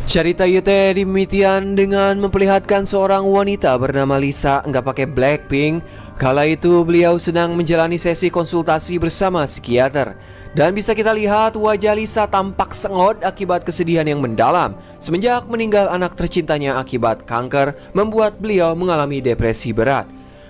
Cerita Yute dimitian dengan memperlihatkan seorang wanita bernama Lisa nggak pakai Blackpink. Kala itu beliau sedang menjalani sesi konsultasi bersama psikiater. Dan bisa kita lihat wajah Lisa tampak sengot akibat kesedihan yang mendalam. Semenjak meninggal anak tercintanya akibat kanker, membuat beliau mengalami depresi berat.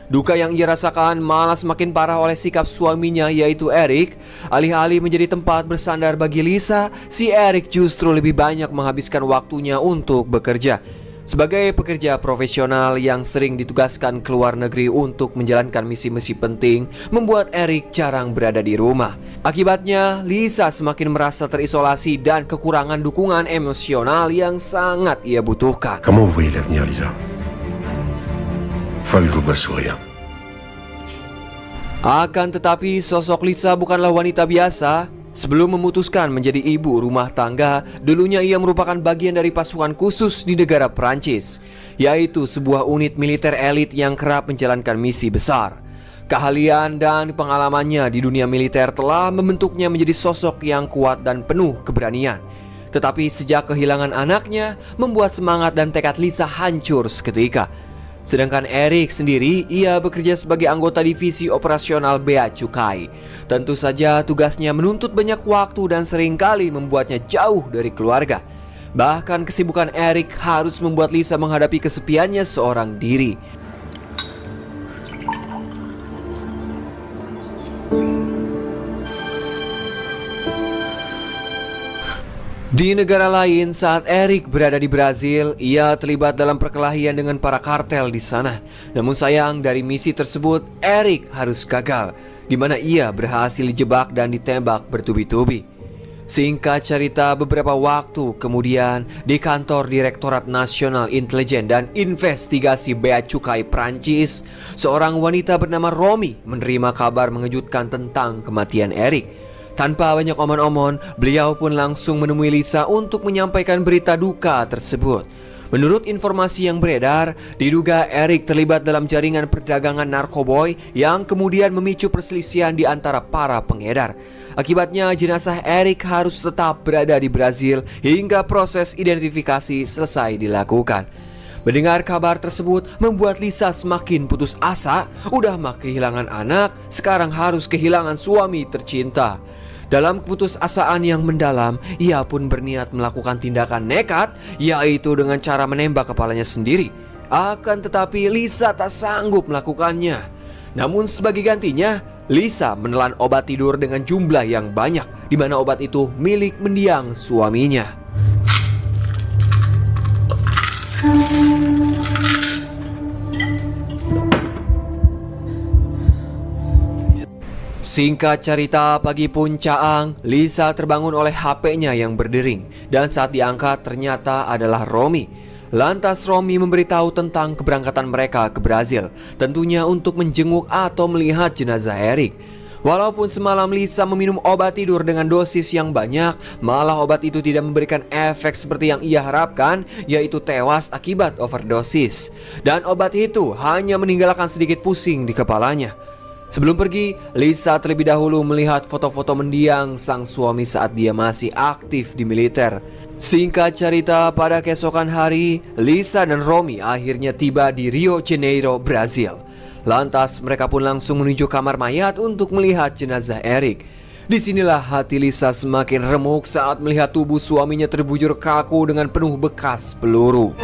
Duka yang ia rasakan malah semakin parah oleh sikap suaminya yaitu Eric. Alih-alih menjadi tempat bersandar bagi Lisa, si Eric justru lebih banyak menghabiskan waktunya untuk bekerja. Sebagai pekerja profesional yang sering ditugaskan ke luar negeri untuk menjalankan misi-misi penting, membuat Eric jarang berada di rumah. Akibatnya, Lisa semakin merasa terisolasi dan kekurangan dukungan emosional yang sangat ia butuhkan. Comment vous voyez l'avenir, Lisa? Faut que je vous vois sourire. Akan tetapi sosok Lisa bukanlah wanita biasa. Sebelum memutuskan menjadi ibu rumah tangga, dulunya ia merupakan bagian dari pasukan khusus di negara Perancis, yaitu sebuah unit militer elit yang kerap menjalankan misi besar. Keahlian dan pengalamannya di dunia militer telah membentuknya menjadi sosok yang kuat dan penuh keberanian. Tetapi sejak kehilangan anaknya, membuat semangat dan tekad Lisa hancur seketika. Sedangkan Eric sendiri, ia bekerja sebagai anggota divisi operasional Bea Cukai. Tentu saja tugasnya menuntut banyak waktu dan seringkali membuatnya jauh dari keluarga. Bahkan kesibukan Eric harus membuat Lisa menghadapi kesepiannya seorang diri. Di negara lain, saat Eric berada di Brazil, ia terlibat dalam perkelahian dengan para kartel di sana. Namun sayang, dari misi tersebut, Eric harus gagal, di mana ia berhasil dijebak dan ditembak bertubi-tubi. Singkat cerita, beberapa waktu kemudian, di kantor Direktorat Nasional Intelijen dan Investigasi Bea Cukai Prancis, seorang wanita bernama Romy menerima kabar mengejutkan tentang kematian Eric. Tanpa banyak omon-omon, beliau pun langsung menemui Lisa untuk menyampaikan berita duka tersebut. Menurut informasi yang beredar, diduga Eric terlibat dalam jaringan perdagangan narkoboy yang kemudian memicu perselisihan di antara para pengedar. Akibatnya jenazah Eric harus tetap berada di Brazil hingga proses identifikasi selesai dilakukan. Mendengar kabar tersebut membuat Lisa semakin putus asa. Udah mah kehilangan anak, sekarang harus kehilangan suami tercinta. Dalam keputusasaan yang mendalam, ia pun berniat melakukan tindakan nekat, yaitu dengan cara menembak kepalanya sendiri. Akan tetapi Lisa tak sanggup melakukannya. Namun sebagai gantinya, Lisa menelan obat tidur dengan jumlah yang banyak, di mana obat itu milik mendiang suaminya. Singkat cerita, pagi pun caang, Lisa terbangun oleh HP-nya yang berdering. Dan saat diangkat ternyata adalah Romy. Lantas Romy memberitahu tentang keberangkatan mereka ke Brazil, tentunya untuk menjenguk atau melihat jenazah Eric. Walaupun semalam Lisa meminum obat tidur dengan dosis yang banyak, malah obat itu tidak memberikan efek seperti yang ia harapkan, yaitu tewas akibat overdosis. Dan obat itu hanya meninggalkan sedikit pusing di kepalanya. Sebelum pergi, Lisa terlebih dahulu melihat foto-foto mendiang sang suami saat dia masih aktif di militer. Singkat cerita, pada keesokan hari, Lisa dan Romy akhirnya tiba di Rio Janeiro, Brazil. Lantas mereka pun langsung menuju kamar mayat untuk melihat jenazah Eric. Disinilah hati Lisa semakin remuk saat melihat tubuh suaminya terbujur kaku dengan penuh bekas peluru.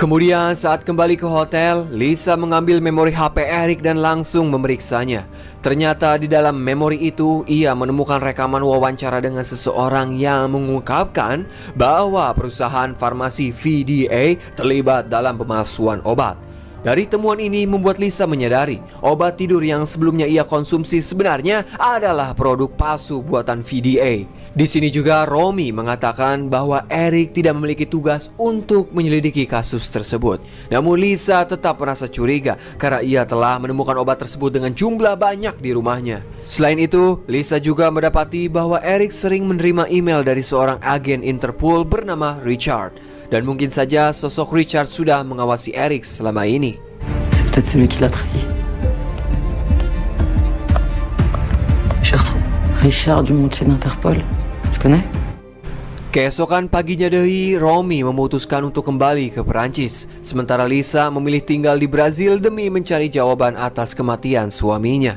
Kemudian saat kembali ke hotel, Lisa mengambil memori HP Eric dan langsung memeriksanya. Ternyata di dalam memori itu, ia menemukan rekaman wawancara dengan seseorang yang mengungkapkan bahwa perusahaan farmasi VDA terlibat dalam pemalsuan obat. Dari temuan ini membuat Lisa menyadari obat tidur yang sebelumnya ia konsumsi sebenarnya adalah produk palsu buatan VDA. Di sini juga Romy mengatakan bahwa Eric tidak memiliki tugas untuk menyelidiki kasus tersebut. Namun Lisa tetap merasa curiga karena ia telah menemukan obat tersebut dengan jumlah banyak di rumahnya. Selain itu, Lisa juga mendapati bahwa Eric sering menerima email dari seorang agen Interpol bernama Richard. Dan mungkin saja sosok Richard sudah mengawasi Eric selama ini. C'est peut-être celui qui l'a trahi. Richard du Montier d'Interpol. Tu connais? Keesokan paginya deui, Romy memutuskan untuk kembali ke Perancis. Sementara Lisa memilih tinggal di Brazil demi mencari jawaban atas kematian suaminya.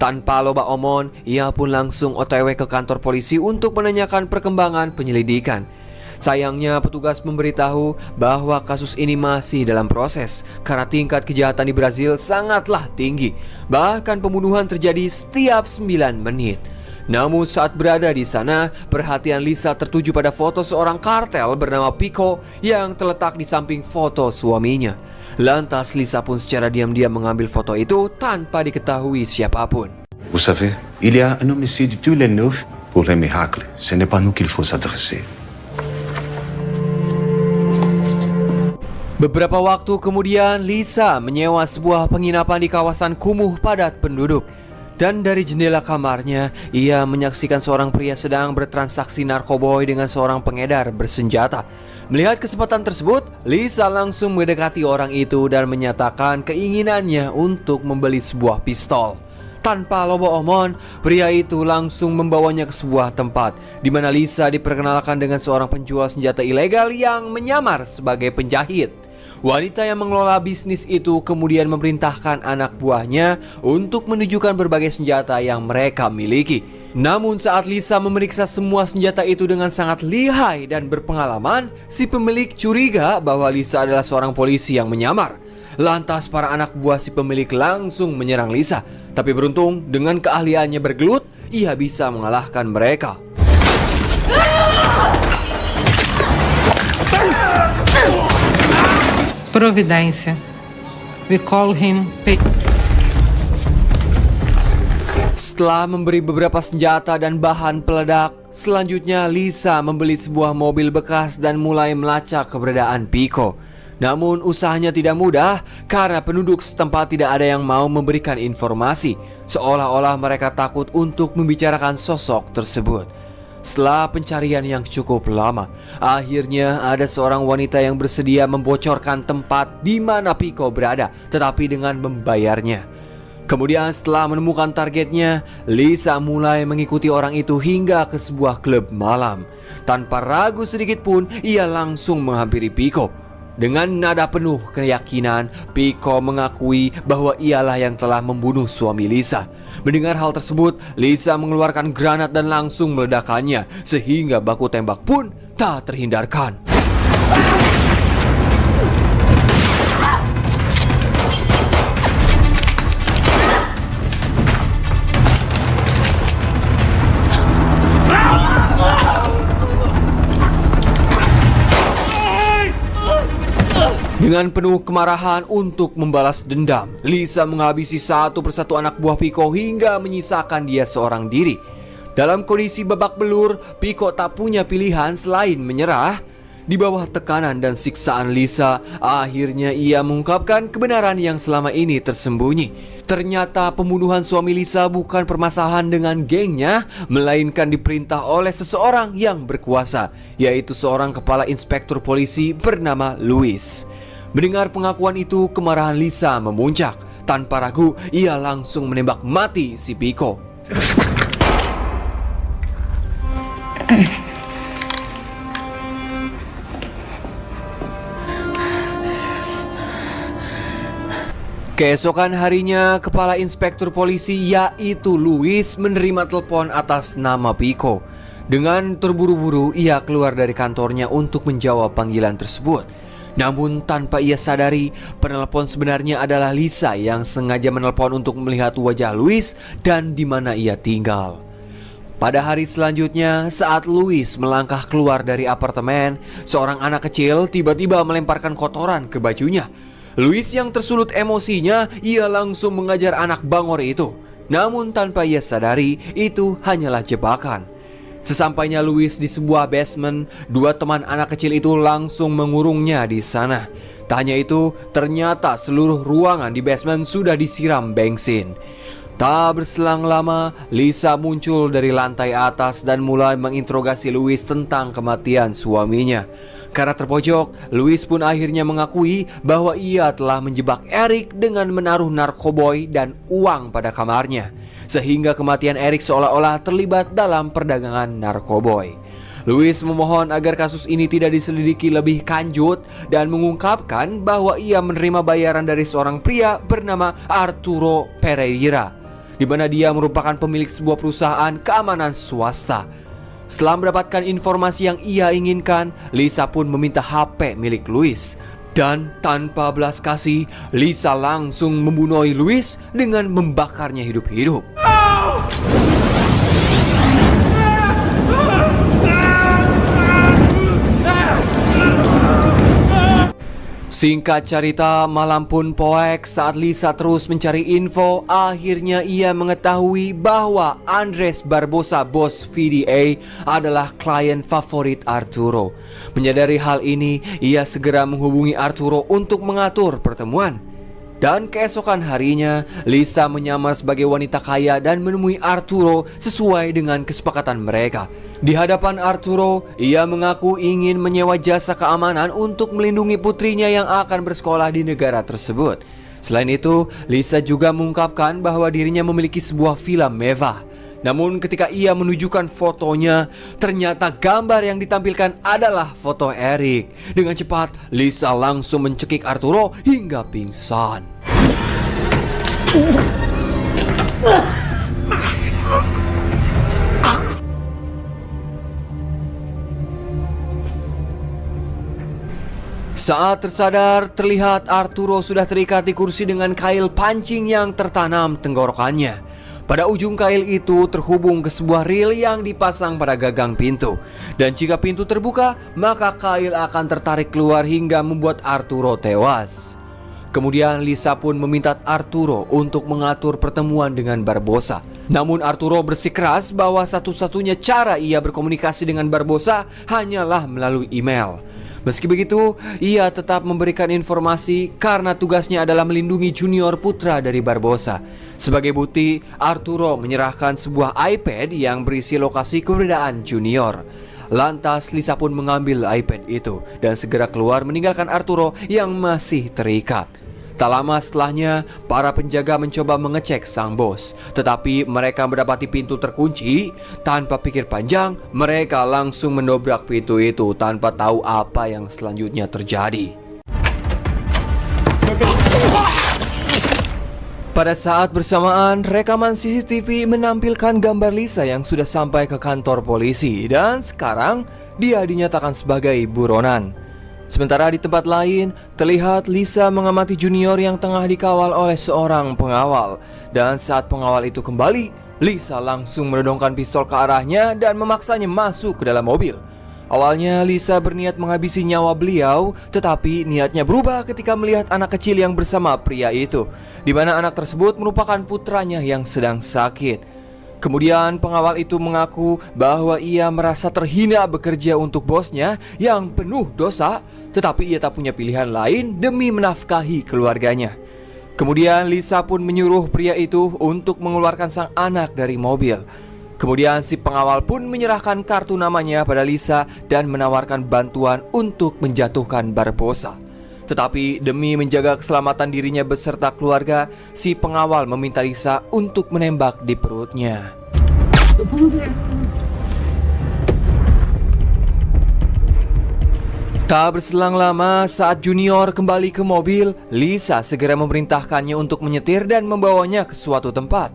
Tanpa loba omon, ia pun langsung OTW ke kantor polisi untuk menanyakan perkembangan penyelidikan. Sayangnya petugas memberitahu bahwa kasus ini masih dalam proses karena tingkat kejahatan di Brazil sangatlah tinggi. Bahkan pembunuhan terjadi setiap 9 menit. Namun saat berada di sana, perhatian Lisa tertuju pada foto seorang kartel bernama Pico yang terletak di samping foto suaminya. Lantas Lisa pun secara diam-diam mengambil foto itu tanpa diketahui siapapun. Vous savez, il y a un homicide tous les 9 pour les miracles. Ce n'est pas nous qu'il faut s'adresser. Beberapa waktu kemudian, Lisa menyewa sebuah penginapan di kawasan kumuh padat penduduk. Dan dari jendela kamarnya, ia menyaksikan seorang pria sedang bertransaksi narkoboy dengan seorang pengedar bersenjata. Melihat kesempatan tersebut, Lisa langsung mendekati orang itu dan menyatakan keinginannya untuk membeli sebuah pistol. Tanpa loba omon, pria itu langsung membawanya ke sebuah tempat di mana Lisa diperkenalkan dengan seorang penjual senjata ilegal yang menyamar sebagai penjahit. Wanita yang mengelola bisnis itu kemudian memerintahkan anak buahnya untuk menunjukkan berbagai senjata yang mereka miliki. Namun saat Lisa memeriksa semua senjata itu dengan sangat lihai dan berpengalaman, si pemilik curiga bahwa Lisa adalah seorang polisi yang menyamar. Lantas para anak buah si pemilik langsung menyerang Lisa. Tapi beruntung dengan keahliannya bergelut, ia bisa mengalahkan mereka. Providência. We call him Setelah memberi beberapa senjata dan bahan peledak, selanjutnya Lisa membeli sebuah mobil bekas dan mulai melacak keberadaan Pico. Namun usahanya tidak mudah karena penduduk setempat tidak ada yang mau memberikan informasi, seolah-olah mereka takut untuk membicarakan sosok tersebut. Setelah pencarian yang cukup lama, akhirnya ada seorang wanita yang bersedia membocorkan tempat di mana Pico berada, tetapi dengan membayarnya. Kemudian setelah menemukan targetnya, Lisa mulai mengikuti orang itu hingga ke sebuah klub malam. Tanpa ragu sedikit pun, ia langsung menghampiri Pico. Dengan nada penuh keyakinan, Pico mengakui bahwa ialah yang telah membunuh suami Lisa. Mendengar hal tersebut, Lisa mengeluarkan granat dan langsung meledakkannya, sehingga baku tembak pun tak terhindarkan. Dengan penuh kemarahan untuk membalas dendam, Lisa menghabisi satu persatu anak buah Pico hingga menyisakan dia seorang diri. Dalam kondisi babak belur, Pico tak punya pilihan selain menyerah. Di bawah tekanan dan siksaan Lisa, akhirnya ia mengungkapkan kebenaran yang selama ini tersembunyi. Ternyata pembunuhan suami Lisa bukan permasalahan dengan gengnya, melainkan diperintah oleh seseorang yang berkuasa, yaitu seorang kepala inspektur polisi bernama Luis. Mendengar pengakuan itu, kemarahan Lisa memuncak. Tanpa ragu, ia langsung menembak mati si Pico. Keesokan harinya, kepala inspektur polisi yaitu Luis menerima telepon atas nama Pico. Dengan terburu-buru, ia keluar dari kantornya untuk menjawab panggilan tersebut. Namun tanpa ia sadari, penelpon sebenarnya adalah Lisa yang sengaja menelpon untuk melihat wajah Luis dan di mana ia tinggal. Pada hari selanjutnya, saat Luis melangkah keluar dari apartemen, seorang anak kecil tiba-tiba melemparkan kotoran ke bajunya. Luis yang tersulut emosinya, ia langsung mengajar anak bangor itu. Namun tanpa ia sadari, itu hanyalah jebakan. Sesampainya Luis di sebuah basement, dua teman anak kecil itu langsung mengurungnya di sana. Tak hanya itu, ternyata seluruh ruangan di basement sudah disiram bensin. Tak berselang lama, Lisa muncul dari lantai atas dan mulai menginterogasi Luis tentang kematian suaminya. Karena terpojok, Louis pun akhirnya mengakui bahwa ia telah menjebak Eric dengan menaruh narkoboy dan uang pada kamarnya, sehingga kematian Eric seolah-olah terlibat dalam perdagangan narkoboy. Louis memohon agar kasus ini tidak diselidiki lebih lanjut dan mengungkapkan bahwa ia menerima bayaran dari seorang pria bernama Arturo Pereira, di mana dia merupakan pemilik sebuah perusahaan keamanan swasta. Setelah mendapatkan informasi yang ia inginkan, Lisa pun meminta HP milik Louis. Dan tanpa belas kasih, Lisa langsung membunuh Louis dengan membakarnya hidup-hidup. Singkat cerita, malam pun poek saat Lisa terus mencari info. Akhirnya ia mengetahui bahwa Andres Barbosa, bos VDA, adalah klien favorit Arturo. Menyadari hal ini, ia segera menghubungi Arturo untuk mengatur pertemuan. Dan keesokan harinya, Lisa menyamar sebagai wanita kaya dan menemui Arturo sesuai dengan kesepakatan mereka. Di hadapan Arturo, ia mengaku ingin menyewa jasa keamanan untuk melindungi putrinya yang akan bersekolah di negara tersebut. Selain itu, Lisa juga mengungkapkan bahwa dirinya memiliki sebuah villa mewah. Namun ketika ia menunjukkan fotonya, ternyata gambar yang ditampilkan adalah foto Eric. Dengan cepat, Lisa langsung mencekik Arturo hingga pingsan. Saat tersadar, terlihat Arturo sudah terikat di kursi dengan kail pancing yang tertanam tenggorokannya. Pada ujung kail itu terhubung ke sebuah ril yang dipasang pada gagang pintu. Dan jika pintu terbuka, maka kail akan tertarik keluar hingga membuat Arturo tewas. Kemudian Lisa pun meminta Arturo untuk mengatur pertemuan dengan Barbosa. Namun Arturo bersikeras bahwa satu-satunya cara ia berkomunikasi dengan Barbosa hanyalah melalui email. Meski begitu, ia tetap memberikan informasi karena tugasnya adalah melindungi Junior, putra dari Barbosa. Sebagai bukti, Arturo menyerahkan sebuah iPad yang berisi lokasi keberadaan Junior. Lantas Lisa pun mengambil iPad itu dan segera keluar meninggalkan Arturo yang masih terikat. Tak lama setelahnya, para penjaga mencoba mengecek sang bos. Tetapi mereka mendapati pintu terkunci. Tanpa pikir panjang, mereka langsung mendobrak pintu itu tanpa tahu apa yang selanjutnya terjadi. Pada saat bersamaan, rekaman CCTV menampilkan gambar Lisa yang sudah sampai ke kantor polisi. Dan sekarang, dia dinyatakan sebagai buronan. Sementara di tempat lain, terlihat Lisa mengamati Junior yang tengah dikawal oleh seorang pengawal. Dan saat pengawal itu kembali, Lisa langsung menodongkan pistol ke arahnya dan memaksanya masuk ke dalam mobil. Awalnya Lisa berniat menghabisi nyawa beliau, tetapi niatnya berubah ketika melihat anak kecil yang bersama pria itu, di mana anak tersebut merupakan putranya yang sedang sakit. Kemudian pengawal itu mengaku bahwa ia merasa terhina bekerja untuk bosnya yang penuh dosa, tetapi ia tak punya pilihan lain demi menafkahi keluarganya. Kemudian Lisa pun menyuruh pria itu untuk mengeluarkan sang anak dari mobil. Kemudian si pengawal pun menyerahkan kartu namanya pada Lisa dan menawarkan bantuan untuk menjatuhkan Barbosa. Tetapi demi menjaga keselamatan dirinya beserta keluarga, si pengawal meminta Lisa untuk menembak di perutnya. Tak berselang lama, saat Junior kembali ke mobil, Lisa segera memerintahkannya untuk menyetir dan membawanya ke suatu tempat.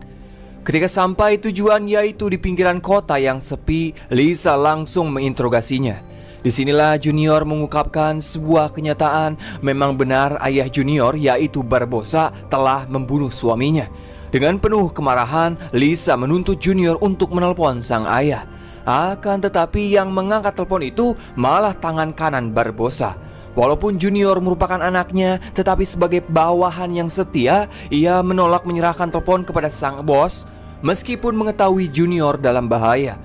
Ketika sampai tujuan, yaitu di pinggiran kota yang sepi, Lisa langsung menginterogasinya. Disinilah Junior mengungkapkan sebuah kenyataan. Memang benar ayah Junior, yaitu Barbosa, telah membunuh suaminya. Dengan penuh kemarahan, Lisa menuntut Junior untuk menelpon sang ayah. Akan tetapi yang mengangkat telepon itu malah tangan kanan Barbosa. Walaupun Junior merupakan anaknya, tetapi sebagai bawahan yang setia, ia menolak menyerahkan telepon kepada sang bos, meskipun mengetahui Junior dalam bahaya.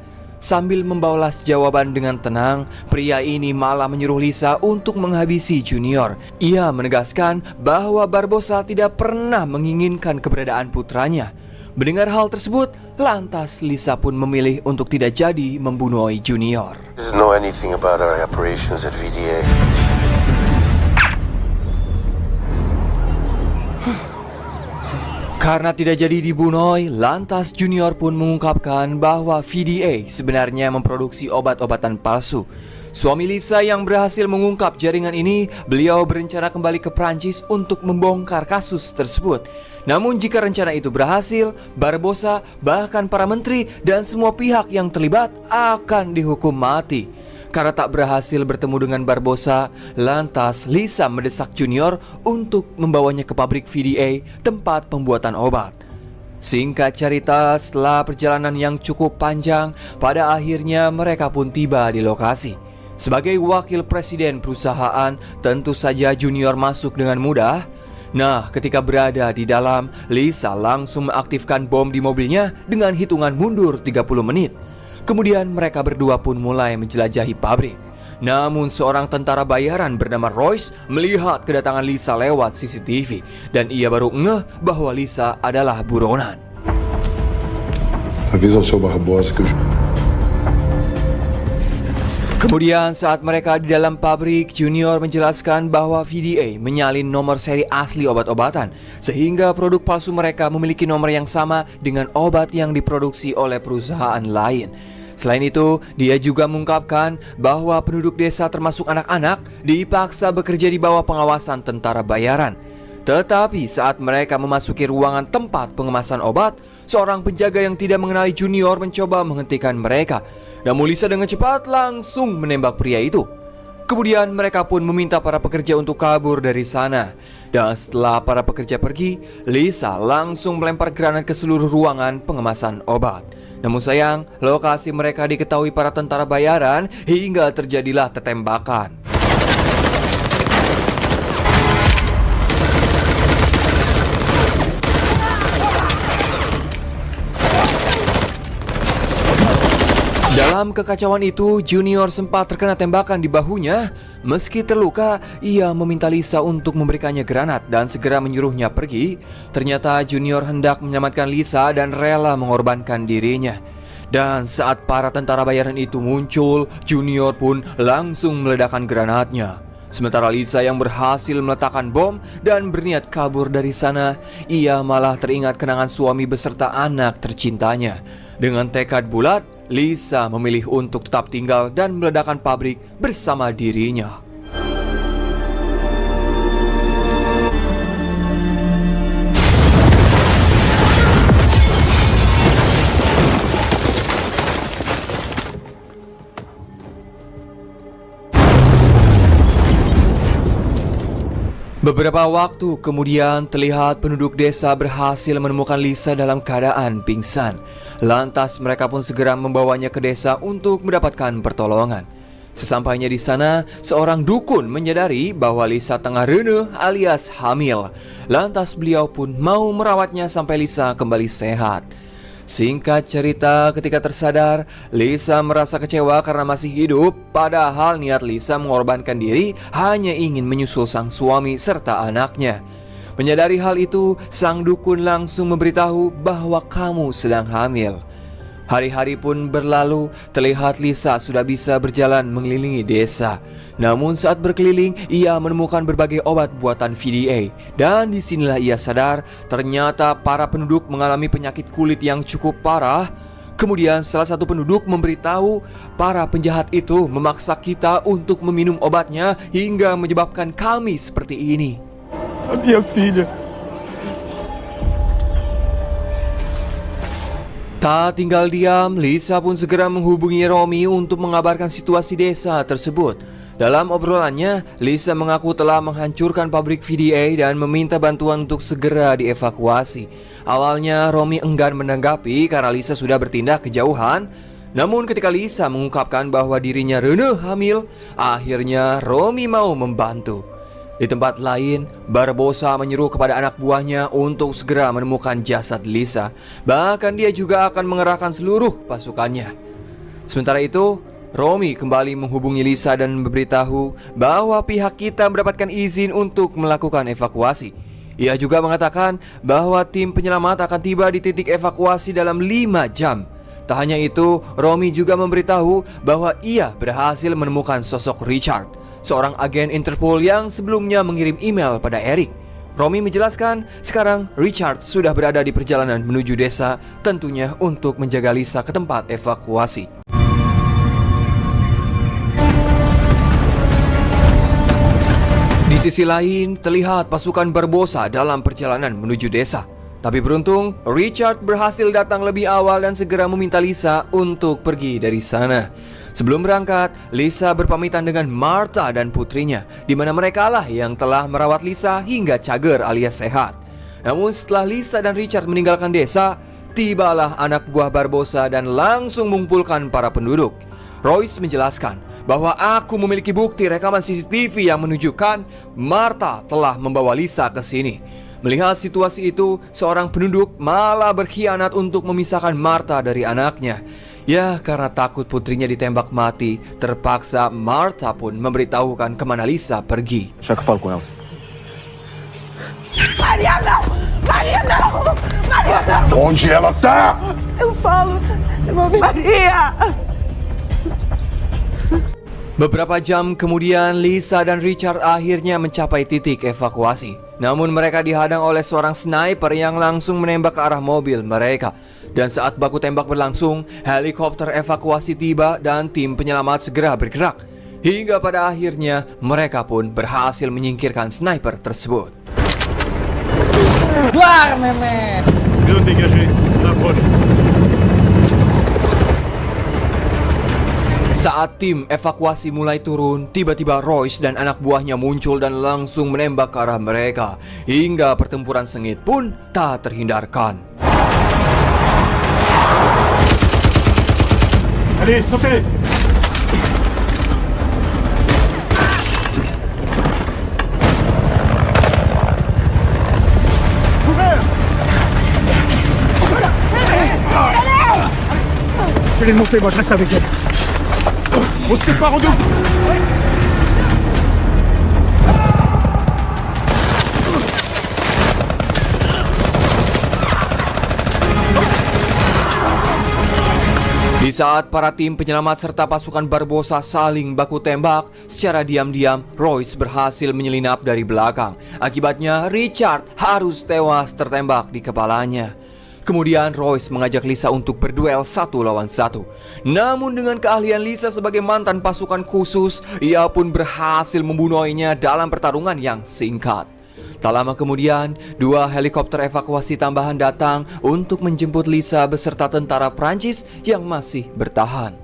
Sambil membalas jawaban dengan tenang, pria ini malah menyuruh Lisa untuk menghabisi Junior. Ia menegaskan bahwa Barbosa tidak pernah menginginkan keberadaan putranya. Mendengar hal tersebut, lantas Lisa pun memilih untuk tidak jadi membunuh Junior. Doesn't know anything about our operations at VDA. Karena tidak jadi dibunuh, lantas Junior pun mengungkapkan bahwa VDA sebenarnya memproduksi obat-obatan palsu. Suami Lisa yang berhasil mengungkap jaringan ini, beliau berencana kembali ke Prancis untuk membongkar kasus tersebut. Namun jika rencana itu berhasil, Barbosa, bahkan para menteri dan semua pihak yang terlibat akan dihukum mati. Karena tak berhasil bertemu dengan Barbosa, lantas Lisa mendesak Junior untuk membawanya ke pabrik VDA, tempat pembuatan obat. Singkat cerita, setelah perjalanan yang cukup panjang, pada akhirnya mereka pun tiba di lokasi. Sebagai wakil presiden perusahaan, tentu saja Junior masuk dengan mudah. Nah, ketika berada di dalam, Lisa langsung mengaktifkan bom di mobilnya dengan hitungan mundur 30 menit. Kemudian mereka berdua pun mulai menjelajahi pabrik. Namun seorang tentara bayaran bernama Royce melihat kedatangan Lisa lewat CCTV dan ia baru ngeh bahwa Lisa adalah buronan. Avisa ao seu Barbosa que os Kemudian saat mereka di dalam pabrik, Junior menjelaskan bahwa VDA menyalin nomor seri asli obat-obatan, sehingga produk palsu mereka memiliki nomor yang sama dengan obat yang diproduksi oleh perusahaan lain. Selain itu, dia juga mengungkapkan bahwa penduduk desa termasuk anak-anak dipaksa bekerja di bawah pengawasan tentara bayaran. Tetapi saat mereka memasuki ruangan tempat pengemasan obat, seorang penjaga yang tidak mengenali Junior mencoba menghentikan mereka. Namun Lisa dengan cepat langsung menembak pria itu. Kemudian mereka pun meminta para pekerja untuk kabur dari sana. Dan setelah para pekerja pergi, Lisa langsung melempar granat ke seluruh ruangan pengemasan obat. Namun sayang, lokasi mereka diketahui para tentara bayaran hingga terjadilah tembakan. Dalam kekacauan itu, Junior sempat terkena tembakan di bahunya. Meski terluka, ia meminta Lisa untuk memberikannya granat dan segera menyuruhnya pergi. Ternyata Junior hendak menyelamatkan Lisa dan rela mengorbankan dirinya. Dan saat para tentara bayaran itu muncul, Junior pun langsung meledakkan granatnya. Sementara Lisa yang berhasil meletakkan bom dan berniat kabur dari sana, ia malah teringat kenangan suami beserta anak tercintanya. Dengan tekad bulat, Lisa memilih untuk tetap tinggal dan meledakkan pabrik bersama dirinya. Beberapa waktu kemudian terlihat penduduk desa berhasil menemukan Lisa dalam keadaan pingsan. Lantas mereka pun segera membawanya ke desa untuk mendapatkan pertolongan. Sesampainya di sana, seorang dukun menyadari bahwa Lisa tengah reuneuh alias hamil. Lantas beliau pun mau merawatnya sampai Lisa kembali sehat. Singkat cerita, ketika tersadar, Lisa merasa kecewa karena masih hidup. Padahal niat Lisa mengorbankan diri hanya ingin menyusul sang suami serta anaknya. Menyadari hal itu, sang dukun langsung memberitahu bahwa kamu sedang hamil. Hari-hari pun berlalu, terlihat Lisa sudah bisa berjalan mengelilingi desa. Namun saat berkeliling, ia menemukan berbagai obat buatan VDA. Dan disinilah ia sadar, ternyata para penduduk mengalami penyakit kulit yang cukup parah. Kemudian salah satu penduduk memberitahu, para penjahat itu memaksa kita untuk meminum obatnya hingga menyebabkan kami seperti ini. A minha filha. Tak tinggal diam, Lisa pun segera menghubungi Romy untuk mengabarkan situasi desa tersebut. Dalam obrolannya, Lisa mengaku telah menghancurkan pabrik VDA dan meminta bantuan untuk segera dievakuasi. Awalnya Romy enggan menanggapi karena Lisa sudah bertindak kejauhan. Namun ketika Lisa mengungkapkan bahwa dirinya reuneuh hamil, akhirnya Romy mau membantu. Di tempat lain, Barbosa menyeru kepada anak buahnya untuk segera menemukan jasad Lisa. Bahkan dia juga akan mengerahkan seluruh pasukannya. Sementara itu, Romy kembali menghubungi Lisa dan memberitahu bahwa pihak kita mendapatkan izin untuk melakukan evakuasi. Ia juga mengatakan bahwa tim penyelamat akan tiba di titik evakuasi dalam 5 jam. Tak hanya itu, Romy juga memberitahu bahwa ia berhasil menemukan sosok Richard, seorang agen Interpol yang sebelumnya mengirim email pada Eric. Romy menjelaskan sekarang Richard sudah berada di perjalanan menuju desa, tentunya untuk menjaga Lisa ke tempat evakuasi. Di sisi lain, terlihat pasukan Barbosa dalam perjalanan menuju desa. Tapi beruntung, Richard berhasil datang lebih awal dan segera meminta Lisa untuk pergi dari sana. Sebelum berangkat, Lisa berpamitan dengan Martha dan putrinya, di mana mereka lah yang telah merawat Lisa hingga cager alias sehat. Namun setelah Lisa dan Richard meninggalkan desa, tibalah anak buah Barbosa dan langsung mengumpulkan para penduduk. Royce menjelaskan bahwa aku memiliki bukti rekaman CCTV yang menunjukkan Martha telah membawa Lisa ke sini. Melihat situasi itu, seorang penduduk malah berkhianat untuk memisahkan Martha dari anaknya. Ya, karena takut putrinya ditembak mati, terpaksa Martha pun memberitahukan kemana Lisa pergi. Já que falo com ela. Onde ela tá? Beberapa jam kemudian, Lisa dan Richard akhirnya mencapai titik evakuasi. Namun mereka dihadang oleh seorang sniper yang langsung menembak ke arah mobil mereka. Dan saat baku tembak berlangsung, helikopter evakuasi tiba dan tim penyelamat segera bergerak. Hingga pada akhirnya mereka pun berhasil menyingkirkan sniper tersebut. Zone dégagée. On approche. Saat tim evakuasi mulai turun, tiba-tiba Royce dan anak buahnya muncul dan langsung menembak ke arah mereka. Hingga pertempuran sengit pun tak terhindarkan. Allez, sautez! Je vais les monter, moi je reste avec elle. On se sépare en deux. Di saat para tim penyelamat serta pasukan Barbosa saling baku tembak, secara diam-diam Royce berhasil menyelinap dari belakang. Akibatnya Richard harus tewas tertembak di kepalanya. Kemudian Royce mengajak Lisa untuk berduel 1 lawan 1. Namun dengan keahlian Lisa sebagai mantan pasukan khusus, ia pun berhasil membunuhnya dalam pertarungan yang singkat. Tak lama kemudian, 2 helikopter evakuasi tambahan datang untuk menjemput Lisa beserta tentara Prancis yang masih bertahan.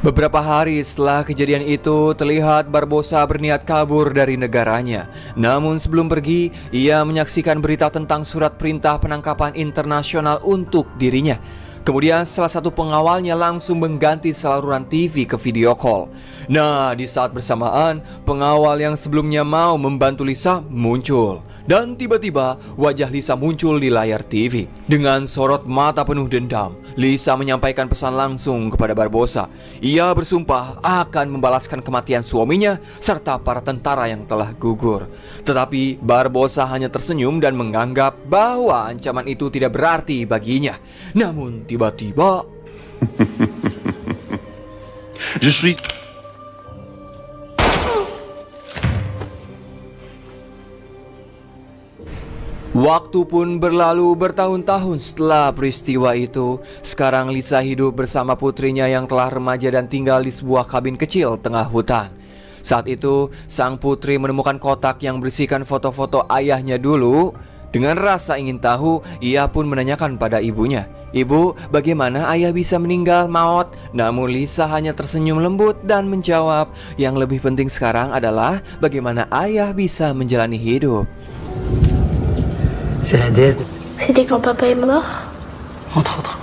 Beberapa hari setelah kejadian itu, terlihat Barbosa berniat kabur dari negaranya. Namun sebelum pergi, ia menyaksikan berita tentang surat perintah penangkapan internasional untuk dirinya. Kemudian salah satu pengawalnya langsung mengganti saluran TV ke video call. Nah, di saat bersamaan, pengawal yang sebelumnya mau membantu Lisa muncul. Dan tiba-tiba wajah Lisa muncul di layar TV. Dengan sorot mata penuh dendam, Lisa menyampaikan pesan langsung kepada Barbosa. Ia bersumpah akan membalaskan kematian suaminya serta para tentara yang telah gugur. Tetapi Barbosa hanya tersenyum dan menganggap bahwa ancaman itu tidak berarti baginya. Namun tiba-tiba Je suis... waktu pun berlalu bertahun-tahun setelah peristiwa itu. Sekarang Lisa hidup bersama putrinya yang telah remaja dan tinggal di sebuah kabin kecil tengah hutan. Saat itu, sang putri menemukan kotak yang berisikan foto-foto ayahnya dulu. Dengan rasa ingin tahu, ia pun menanyakan pada ibunya, "Ibu, bagaimana ayah bisa meninggal maut?" Namun Lisa hanya tersenyum lembut dan menjawab, "Yang lebih penting sekarang adalah bagaimana ayah bisa menjalani hidup." C'est la déesse de... C'était quand papa est mort? Entre autres.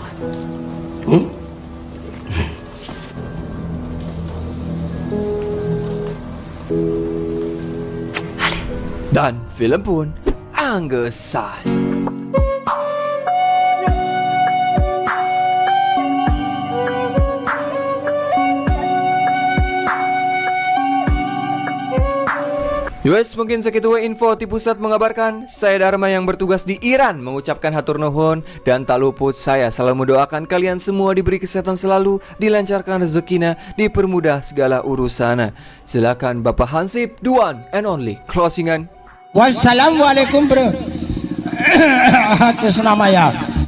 film pun anggesan. Yowes, mungkin segitu info di pusat mengabarkan. Saya Dharma yang bertugas di Iran mengucapkan hatur nuhun. Dan tak luput saya selalu mendoakan kalian semua diberi kesehatan selalu, dilancarkan rezekinya, dipermudah segala urusannya. Silakan Bapak Hansip, the one and only closingan. Wassalamualaikum bro. Atas nama ya.